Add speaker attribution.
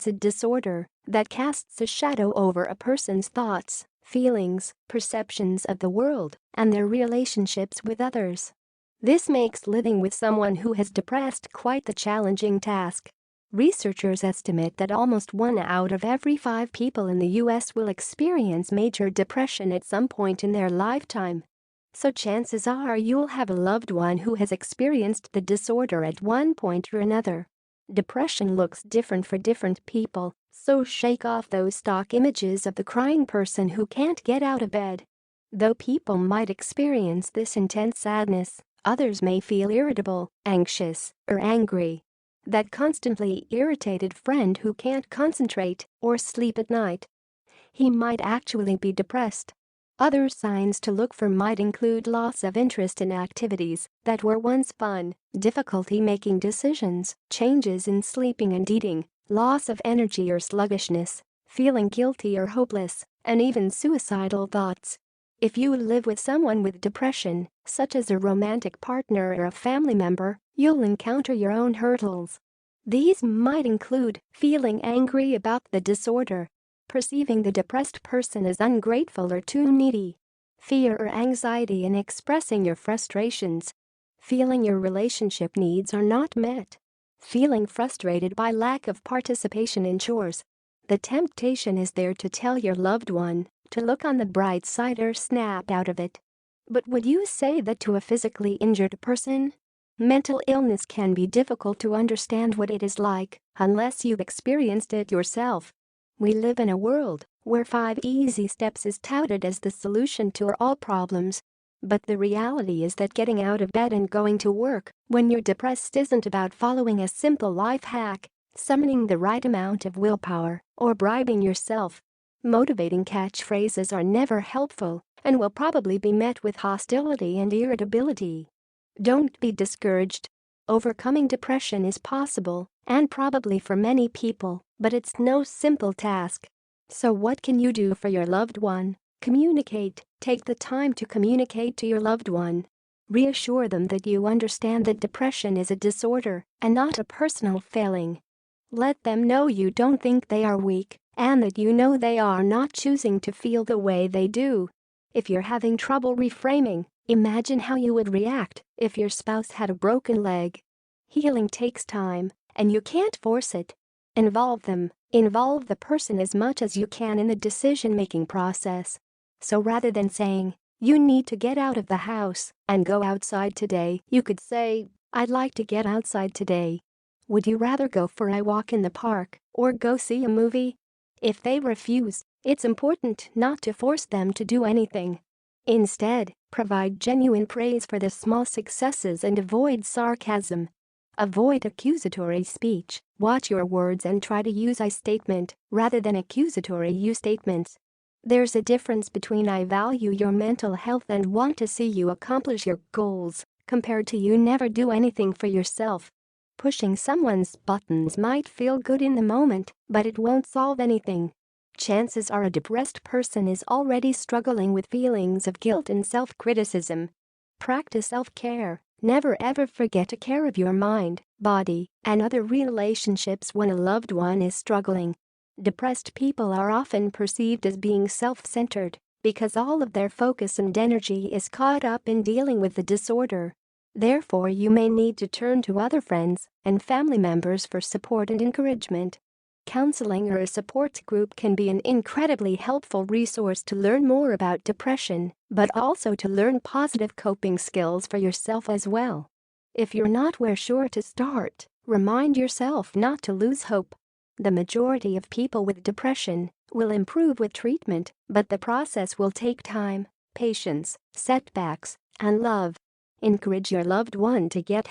Speaker 1: a disorder that casts a shadow over a person's thoughts, feelings, perceptions of the world, and their relationships with others. This makes living with someone who has depression quite the challenging task. Researchers estimate that almost 1 out of every 5 people in the U.S. will experience major depression at some point in their lifetime. So chances are you'll have a loved one who has experienced the disorder at one point or another. Depression looks different for different people, so shake off those stock images of the crying person who can't get out of bed. Though people might experience this intense sadness, others may feel irritable, anxious, or angry. That constantly irritated friend who can't concentrate or sleep at night. He might actually be depressed. Other signs to look for might include loss of interest in activities that were once fun, difficulty making decisions, changes in sleeping and eating, loss of energy or sluggishness, feeling guilty or hopeless, and even suicidal thoughts. If you live with someone with depression, such as a romantic partner or a family member, you'll encounter your own hurdles. These might include feeling angry about the disorder, perceiving the depressed person as ungrateful or too needy, fear or anxiety in expressing your frustrations, feeling your relationship needs are not met, feeling frustrated by lack of participation in chores. The temptation is there to tell your loved one to look on the bright side or snap out of it. But would you say that to a physically injured person? Mental illness can be difficult to understand what it is like unless you've experienced it yourself. We live in a world where 5 easy steps is touted as the solution to all problems. But the reality is that getting out of bed and going to work when you're depressed isn't about following a simple life hack, summoning the right amount of willpower, or bribing yourself. Motivating catchphrases are never helpful and will probably be met with hostility and irritability. Don't be discouraged. Overcoming depression is possible, and probably for many people, but it's no simple task. So what can you do for your loved one? Communicate. Take the time to communicate to your loved one. Reassure them that you understand that depression is a disorder and not a personal failing. Let them know you don't think they are weak, and that you know they are not choosing to feel the way they do. If you're having trouble reframing, imagine how you would react if your spouse had a broken leg. Healing takes time, and you can't force it. Involve them. Involve the person as much as you can in the decision-making process. So rather than saying, "You need to get out of the house and go outside today," you could say, "I'd like to get outside today. Would you rather go for a walk in the park or go see a movie?" If they refuse, it's important not to force them to do anything. Instead, provide genuine praise for the small successes and avoid sarcasm. Avoid accusatory speech. Watch your words and try to use I statement rather than accusatory you statements. There's a difference between "I value your mental health" and "want to see you accomplish your goals" compared to "you never do anything for yourself." Pushing someone's buttons might feel good in the moment, but it won't solve anything. Chances are a depressed person is already struggling with feelings of guilt and self-criticism. Practice self-care. Never ever forget to care of your mind, body, and other relationships when a loved one is struggling. Depressed people are often perceived as being self-centered because all of their focus and energy is caught up in dealing with the disorder. Therefore, you may need to turn to other friends and family members for support and encouragement. Counseling or a support group can be an incredibly helpful resource to learn more about depression, but also to learn positive coping skills for yourself as well. If you're not sure to start, remind yourself not to lose hope. The majority of people with depression will improve with treatment, but the process will take time, patience, setbacks, and love. Encourage your loved one to get